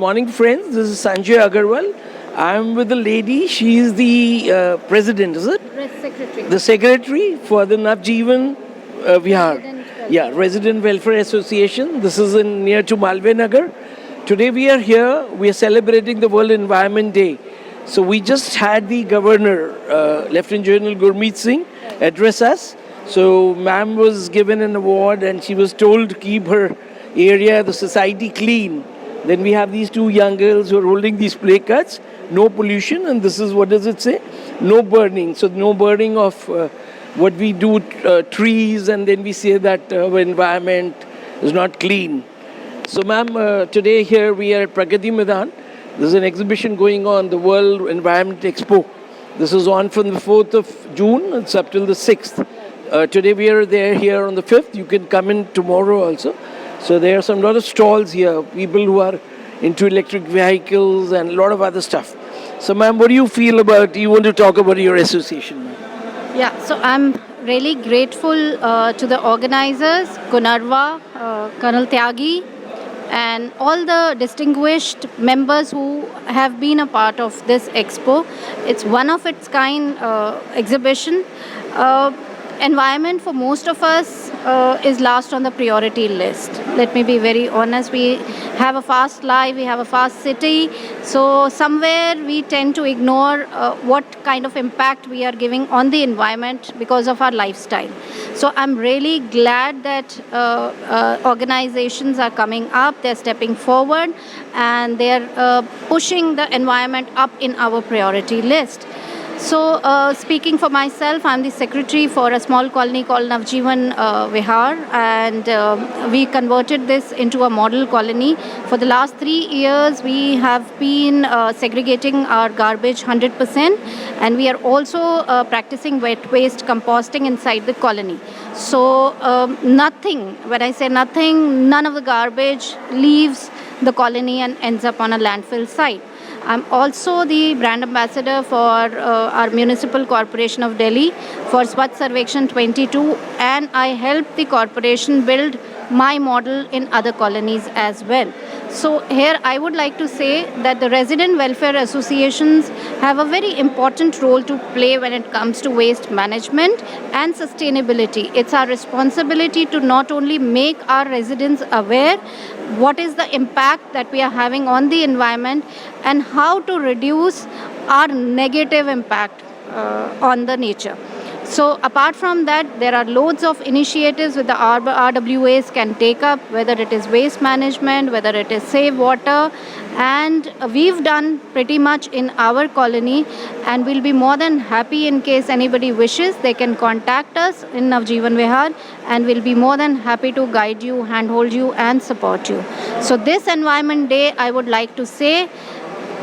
morning, friends. This is Sanjay Agarwal. I'm with the lady. She is the president, is it? Secretary. The secretary for the Navjeevan Vihar. Resident Welfare Association. This is in near to Malve Nagar. Today we are here. We are celebrating the World Environment Day. So we just had the governor, Lieutenant General Gurmeet Singh, address us. So ma'am was given an award and she was told to keep her area, the society clean. Then we have these two young girls who are holding these placards. No pollution, and this is, what does it say? No burning. So no burning of what we do, trees, and then we say that our environment is not clean. So ma'am, today here we are at Pragati Maidan. There's an exhibition going on, the World Environment Expo. This is on from the 4th of June, it's up till the 6th. Today we are there here on the 5th. You can come in tomorrow also. So there are some lot of stalls here, people who are into electric vehicles and a lot of other stuff. So ma'am, what do you feel about, you want to talk about your association, ma'am? Yeah, so I'm really grateful to the organizers, Gunarva, Colonel Tyagi, and all the distinguished members who have been a part of this expo. It's one of its kind exhibition. Environment for most of us is last on the priority list. Let me be very honest. We have a fast life, we have a fast city, so somewhere we tend to ignore what kind of impact we are giving on the environment because of our lifestyle. So I'm really glad that organizations are coming up, they're stepping forward, and they're pushing the environment up in our priority list. So, speaking for myself, I'm the secretary for a small colony called Navjeevan Vihar, and we converted this into a model colony. For the last 3 years, we have been segregating our garbage 100%, and we are also practicing wet waste composting inside the colony. So, nothing, when I say nothing, none of the garbage leaves the colony and ends up on a landfill site. I'm also the brand ambassador for our Municipal Corporation of Delhi for Swachh Sarvekshan 22, and I help the corporation build my model in other colonies as well. So here I would like to say that the resident welfare associations have a very important role to play when it comes to waste management and sustainability. It's our responsibility to not only make our residents aware what is the impact that we are having on the environment and how to reduce our negative impact on the nature. So apart from that, there are loads of initiatives with the RWAs can take up, whether it is waste management, whether it is save water, and we've done pretty much in our colony, and we'll be more than happy in case anybody wishes, they can contact us in Navjeevan Vihar, and we'll be more than happy to guide you, handhold you, and support you. So this Environment Day, I would like to say,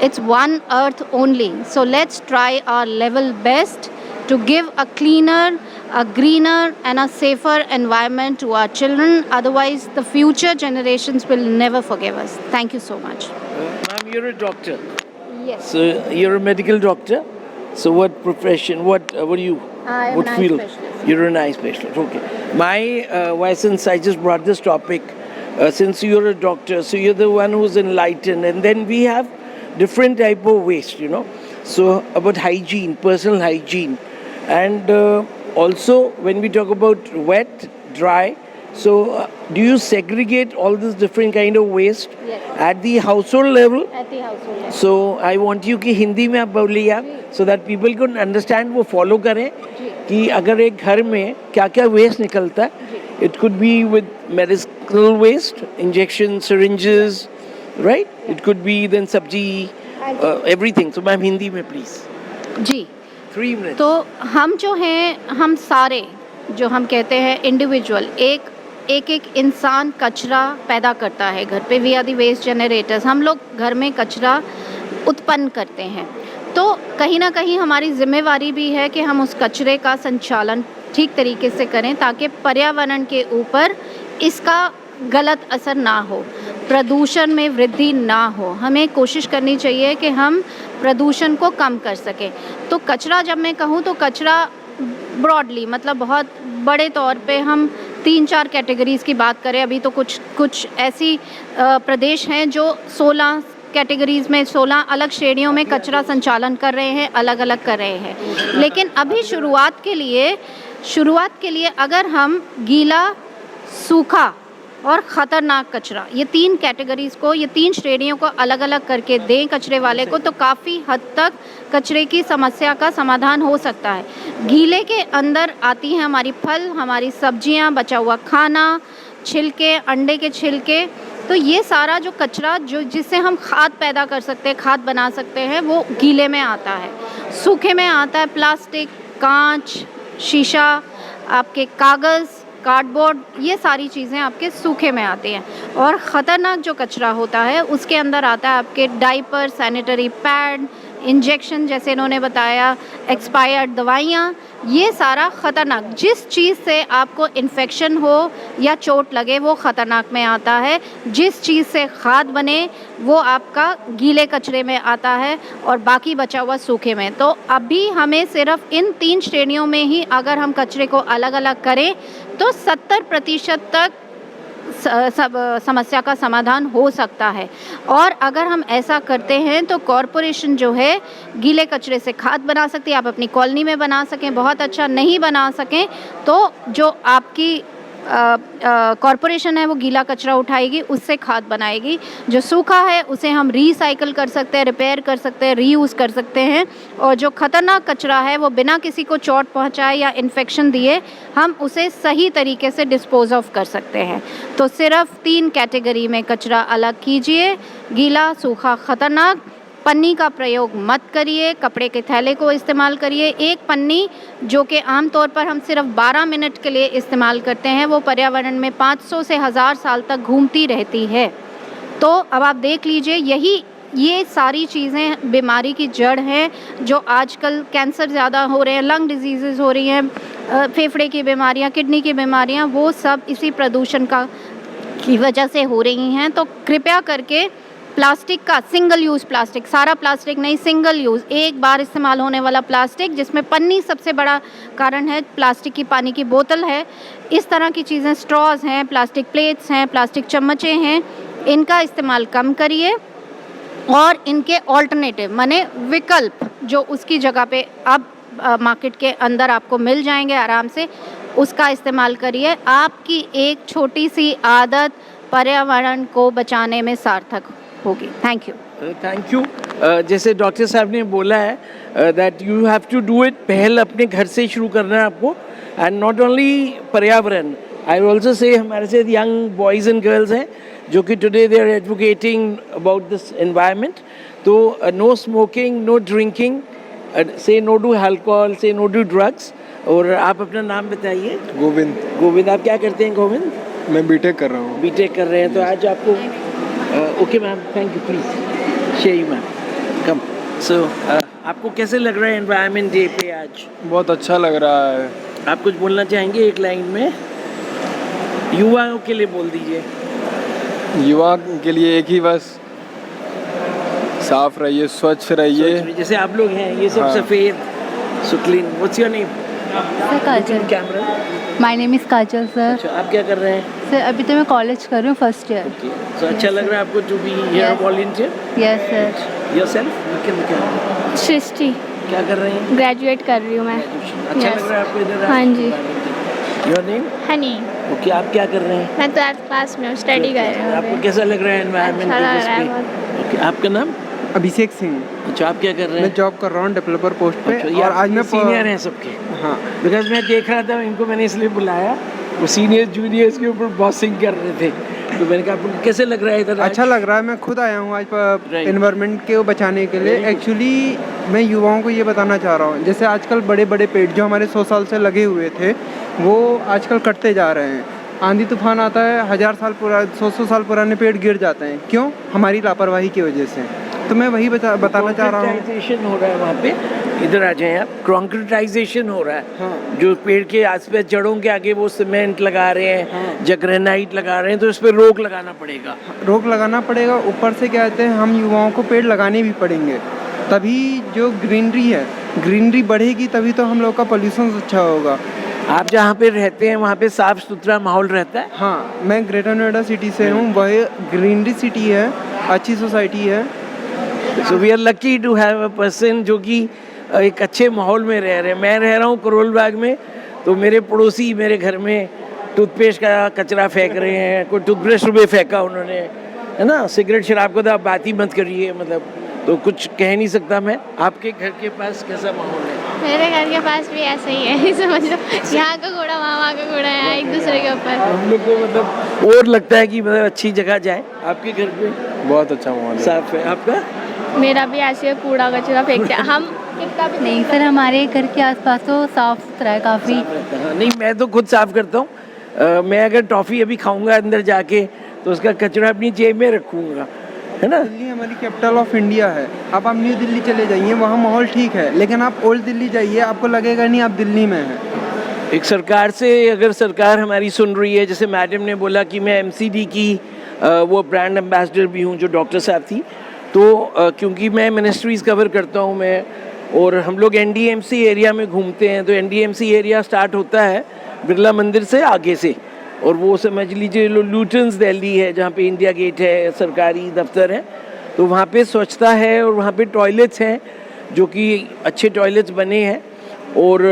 it's one earth only. So let's try our level best to give a cleaner, a greener, and a safer environment to our children. Otherwise, the future generations will never forgive us. Thank you so much. Ma'am, you're a doctor. Yes. So you're a medical doctor. So what profession? What do you? I am what an eye field? specialist. You're an eye specialist. Okay. Why since I just brought this topic, since you're a doctor, so you're the one who's enlightened, and then we have different type of waste, you know. So about hygiene, personal hygiene. And also, when we talk about wet, dry, so do you segregate all this different kind of waste at the household level? At the household level. So I want you कि हिंदी में आप बोलिए आप, so that people can understand, वो follow करें कि अगर एक घर में क्या क्या waste निकलता है. It could be with medical waste, injection syringes, right? It could be then sabji, everything. So ma'am, Hindi में please. जी. 3 minutes. तो हम जो हैं, हम सारे जो हम कहते हैं इंडिविजुअल, एक इंसान कचरा पैदा करता है घर पे. We are the waste generators. हम लोग घर में कचरा उत्पन्न करते हैं, तो कहीं ना कहीं हमारी जिम्मेवारी भी है कि हम उस कचरे का संचालन ठीक तरीके से करें ताकि पर्यावरण के ऊपर इसका गलत असर ना हो, प्रदूषण में वृद्धि ना हो. हमें कोशिश करनी चाहिए कि हम प्रदूषण को कम कर सकें. तो कचरा जब मैं कहूँ तो कचरा ब्रॉडली, मतलब बहुत बड़े तौर पे हम 3-4 कैटेगरीज़ की बात करें. अभी तो कुछ ऐसी प्रदेश हैं जो 16 कैटेगरीज में 16 अलग श्रेणियों में कचरा संचालन कर रहे हैं, अलग अलग कर रहे हैं। लेकिन अभी शुरुआत के लिए अगर हम गीला, सूखा और ख़तरनाक कचरा, ये 3 कैटेगरीज़ को, ये 3 श्रेणियों को अलग अलग करके दें कचरे वाले को, तो काफ़ी हद तक कचरे की समस्या का समाधान हो सकता है। गीले के अंदर आती हैं हमारी फल, हमारी सब्जियां, बचा हुआ खाना, छिलके, अंडे के छिलके, तो ये सारा जो कचरा जिससे हम खाद पैदा कर सकते हैं, खाद बना सकते हैं, वो गीले में आता है। सूखे में आता है प्लास्टिक, कांच, शीशा, आपके कागज़, कार्डबोर्ड, ये सारी चीज़ें आपके सूखे में आती हैं। और ख़तरनाक जो कचरा होता है उसके अंदर आता है आपके डाइपर, सैनिटरी पैड, इंजेक्शन जैसे इन्होंने बताया, एक्सपायर्ड दवाइयाँ, ये सारा ख़तरनाक, जिस चीज़ से आपको इन्फेक्शन हो या चोट लगे वो ख़तरनाक में आता है। जिस चीज़ से खाद बने वो आपका गीले कचरे में आता है और बाकी बचा हुआ सूखे में। तो अभी हमें सिर्फ इन 3 श्रेणियों में ही अगर हम कचरे को अलग अलग करें तो 70% तक सब समस्या का समाधान हो सकता है। और अगर हम ऐसा करते हैं तो कॉरपोरेशन जो है गीले कचरे से खाद बना सकती है। आप अपनी कॉलोनी में बना सकें, बहुत अच्छा, नहीं बना सकें तो जो आपकी कॉरपोरेशन है वो गीला कचरा उठाएगी, उससे खाद बनाएगी। जो सूखा है उसे हम रीसाइकिल कर सकते हैं, रिपेयर कर सकते हैं, रीयूज़ कर सकते हैं। और जो ख़तरनाक कचरा है वो बिना किसी को चोट पहुंचाए या इन्फेक्शन दिए हम उसे सही तरीके से डिस्पोज ऑफ कर सकते हैं। तो सिर्फ 3 कैटेगरी में कचरा अलग कीजिए, गीला, सूखा, ख़तरनाक। पन्नी का प्रयोग मत करिए, कपड़े के थैले को इस्तेमाल करिए। एक पन्नी जो कि आम तौर पर हम सिर्फ 12 मिनट के लिए इस्तेमाल करते हैं वो पर्यावरण में 500 से 1000 साल तक घूमती रहती है। तो अब आप देख लीजिए, ये सारी चीज़ें बीमारी की जड़ हैं। जो आजकल कैंसर ज़्यादा हो रहे हैं, लंग डिजीज़ हो रही हैं, फेफड़े की बीमारियां, किडनी की बीमारियां, वो सब इसी प्रदूषण की वजह से हो रही हैं। तो कृपया करके प्लास्टिक का, सिंगल यूज़ प्लास्टिक, सारा प्लास्टिक नहीं, सिंगल यूज़, एक बार इस्तेमाल होने वाला प्लास्टिक, जिसमें पन्नी सबसे बड़ा कारण है, प्लास्टिक की पानी की बोतल है, इस तरह की चीज़ें, स्ट्रॉज हैं, प्लास्टिक प्लेट्स हैं, प्लास्टिक चम्मचें हैं, इनका इस्तेमाल कम करिए। और इनके ऑल्टरनेटिव माने विकल्प जो उसकी जगह पे अब मार्केट के अंदर आपको मिल जाएंगे आराम से, उसका इस्तेमाल करिए। आपकी एक छोटी सी आदत पर्यावरण को बचाने में सार्थक होगी। Thank you. जैसे डॉक्टर साहब ने बोला है that you have to do it, पहल अपने घर से शुरू करना है आपको, एंड नॉट ओनली पर्यावरण, आई विल आल्सो से हमारे साथ यंग बॉयज़ एंड गर्ल्स हैं जो कि today they are advocating about this environment. तो no smoking, no drinking, say no to alcohol, say no to drugs. और आप अपना नाम बताइए। गोविंद, आप क्या करते हैं गोविंद? मैं बीटेक कर रहा हूँ। बीटेक कर रहे हैं। तो आज आपको okay ma'am, thank you, please share ma'am, come. So आपको कैसे लग रहा है एनवायरनमेंट डे पे आज? बहुत अच्छा लग रहा है। आप कुछ बोलना चाहेंगे एक लाइन में? युवाओं के लिए बोल दीजिए। युवा के लिए एक ही बस, साफ रहिए, स्वच्छ रहिए। जैसे आप लोग हैं ये सब सफ़ेद, so clean. What's your name? Sir Kajal. Camera. My name is Kajal sir. अच्छा, आप क्या कर रहे हैं? सर अभी तो मैं कॉलेज कर रही हूँ, फर्स्ट ईयर। तो अच्छा लग रहा है आपको to be here volunteer? Yes sir. Yourself? Srishti. क्या कर रहे हैं? ग्रेजुएट कर रही हूँ मैं। अच्छा लग रहा है आपको इधर? हाँ जी। Your name? हनी। ओके, आप क्या कर रहे हैं? मैं 12th क्लास में हूँ, स्टडी कर रही हूँ। आपको कैसा लग रहा है एनवायरनमेंट? अच्छा लग रहा है बहुत। ओके, आपका नाम? अभिषेक सिंह। अच्छा, आप क्या कर रहे हैं? मैं जॉब कर रहा हूँ डेवलपर पोस्ट पे। अच्छा, और आज मैं सीनियर हैं सबके? हाँ, बिकॉज मैं देख रहा था, इनको मैंने इसलिए बुलाया, वो सीनियर जूनियर्स के ऊपर बॉसिंग कर रहे थे, तो मैंने कहा आपको कैसे लग रहा है इधर? अच्छा लग रहा है। मैं खुद आया हूँ आज एनवायरनमेंट को बचाने के लिए। एक्चुअली मैं युवाओं को ये बताना चाह रहा हूँ, जैसे आजकल बड़े बड़े पेड़ जो हमारे 100 साल से लगे हुए थे वो आजकल कटते जा रहे हैं। आंधी तूफान आता है, 1000 साल 100 साल पुराने पेड़ गिर जाते हैं। क्यों? हमारी लापरवाही की वजह से। तो मैं वही बताना चाह रहा हूँ। कॉन्क्रीटाइजेशन हो रहा है वहाँ पे, इधर आ जाएं आप। कॉन्क्रीटाइजेशन हो रहा है। हाँ। जो पेड़ के आसपास जड़ों के आगे वो सीमेंट लगा रहे हैं, हाँ, ग्रेनाइट लगा रहे हैं, तो इस पर रोक लगाना पड़ेगा। रोक लगाना पड़ेगा। ऊपर से क्या कहते हैं, हम युवाओं को पेड़ लगाने भी पड़ेंगे, तभी जो ग्रीनरी बढ़ेगी, तभी तो हम लोग का पोल्यूशन अच्छा होगा। आप जहाँ पे रहते हैं वहाँ पे साफ सुथरा माहौल रहता है? हाँ, मैं ग्रेटर नोएडा सिटी से हूँ। वह ग्रीनरी सिटी है, अच्छी सोसाइटी है। So we are lucky to have a person जो कि एक अच्छे माहौल में रह रहे हैं। मैं रह रहा हूँ करोल बाग में, तो मेरे पड़ोसी मेरे घर में टूथपेस्ट का कचरा फेंक रहे हैं, कोई टूथब्रश भी फेंका उन्होंने, है ना। सिगरेट शराब को तो आप बात ही मत करिए, मतलब तो कुछ कह नहीं सकता मैं। आपके घर के पास कैसा माहौल है? मेरे घर के पास भी ऐसा ही है, समझ लो। यहाँ का कूड़ा वहाँ का कूड़ा है, एक दूसरे के ऊपर। हम लोग को मतलब और लगता है कि मतलब अच्छी जगह जाए। आपके घर पे बहुत अच्छा माहौल है। साफ है आपका? मेरा भी ऐसे कूड़ा कचरा फेंकते हैं हम, कितना भी नहीं सर, हमारे घर के आसपास तो साफ सुथरा है काफ़ी। हाँ, नहीं मैं तो खुद साफ करता हूँ। मैं अगर टॉफ़ी अभी खाऊंगा अंदर जाके तो उसका कचरा अपनी जेब में रखूंगा, है ना। दिल्ली हमारी कैपिटल ऑफ इंडिया है। अब आप न्यू दिल्ली चले जाइए, वहाँ माहौल ठीक है, लेकिन आप ओल्ड दिल्ली जाइए, आपको लगेगा नहीं आप दिल्ली में हैं। एक सरकार से अगर सरकार हमारी सुन रही है, जैसे मैडम ने बोला कि मैं MCD की वो ब्रांड एम्बेसडर भी हूँ, जो डॉक्टर साहब थी, तो क्योंकि मैं मिनिस्ट्रीज़ कवर करता हूँ मैं, और हम लोग NDMC एरिया में घूमते हैं, तो NDMC एरिया स्टार्ट होता है बिरला मंदिर से आगे से, और वो समझ लीजिए लूटन्स दिल्ली है, जहाँ पे इंडिया गेट है, सरकारी दफ्तर है, तो वहाँ पे स्वच्छता है और वहाँ पे टॉयलेट्स हैं जो कि अच्छे टॉयलेट्स बने हैं, और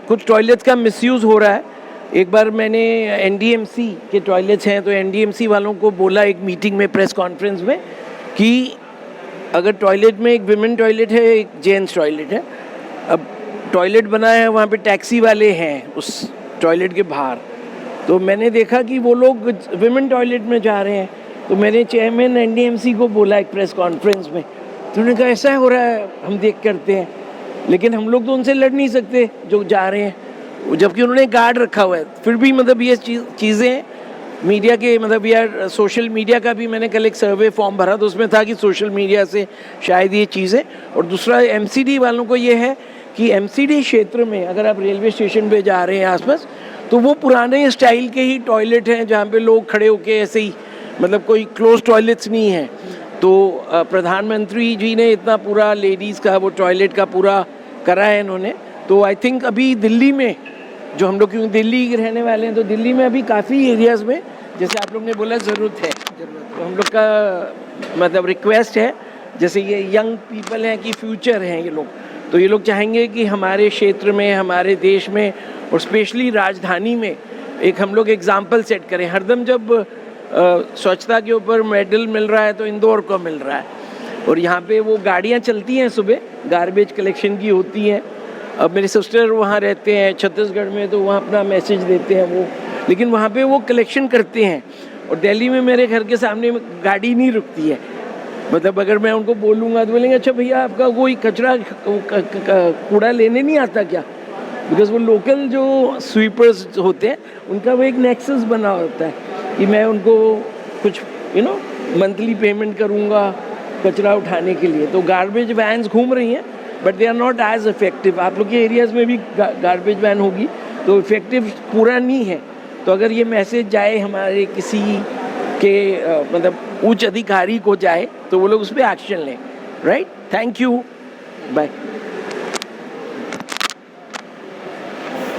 कुछ टॉयलेट्स का मिसयूज़ हो रहा है। एक बार मैंने NDMC के टॉयलेट्स हैं, तो NDMC वालों को बोला एक मीटिंग में, प्रेस कॉन्फ्रेंस में, कि अगर टॉयलेट में एक विमेन टॉयलेट है, एक जेंट्स टॉयलेट है, अब टॉयलेट बना है वहाँ पे टैक्सी वाले हैं उस टॉयलेट के बाहर, तो मैंने देखा कि वो लोग विमेन टॉयलेट में जा रहे हैं, तो मैंने चेयरमैन NDMC को बोला एक प्रेस कॉन्फ्रेंस में, तो उन्होंने कहा ऐसा हो रहा है, हम देख करते हैं, लेकिन हम लोग तो उनसे लड़ नहीं सकते जो जा रहे हैं, जबकि उन्होंने गार्ड रखा हुआ है। फिर भी मतलब ये चीज़ें मीडिया के मतलब यार सोशल मीडिया का भी मैंने कल एक सर्वे फॉर्म भरा, तो उसमें था कि सोशल मीडिया से शायद ये चीज़ें, और दूसरा MCD वालों को ये है कि MCD क्षेत्र में अगर आप रेलवे स्टेशन पे जा रहे हैं आसपास, तो वो पुराने स्टाइल के ही टॉयलेट हैं जहाँ पे लोग खड़े होके ऐसे ही, मतलब कोई क्लोज टॉयलेट्स नहीं है। तो प्रधानमंत्री जी ने इतना पूरा लेडीज़ का वो टॉयलेट का पूरा करा है इन्होंने, तो आई थिंक अभी दिल्ली में जो हम लोग क्योंकि दिल्ली के रहने वाले हैं, तो दिल्ली में अभी काफ़ी एरियाज़ में, जैसे आप लोग ने बोला ज़रूरत है, तो हम लोग का मतलब रिक्वेस्ट है, जैसे ये यंग पीपल हैं कि फ्यूचर हैं ये लोग, तो ये लोग चाहेंगे कि हमारे क्षेत्र में, हमारे देश में, और स्पेशली राजधानी में एक हम लोग एग्जाम्पल सेट करें। हरदम जब स्वच्छता के ऊपर मेडल मिल रहा है तो इंदौर को मिल रहा है, और यहाँ पे वो गाड़ियाँ चलती हैं सुबह, गार्बेज कलेक्शन की होती हैं। अब मेरे सिस्टर वहाँ रहते हैं छत्तीसगढ़ में, तो वहाँ अपना मैसेज देते हैं वो, लेकिन वहाँ पे वो कलेक्शन करते हैं, और दिल्ली में मेरे घर के सामने गाड़ी नहीं रुकती है, मतलब अगर मैं उनको बोलूँगा तो बोलेंगे अच्छा भैया आपका कोई कचरा कूड़ा लेने नहीं आता क्या, बिकॉज वो लोकल जो स्वीपर्स होते हैं उनका वो एक नेक्सस बना होता है कि मैं उनको कुछ मंथली पेमेंट करूँगा कचरा उठाने के लिए। तो गार्बेज वैन्स घूम रही हैं, but they are not as effective. आप लोग के एरियाज़ में भी गार्बेज वैन होगी, तो इफेक्टिव पूरा नहीं है। तो अगर ये मैसेज जाए हमारे किसी के मतलब उच्च अधिकारी को जाए, तो वो लोग उस पर एक्शन लें। Right, thank you, bye.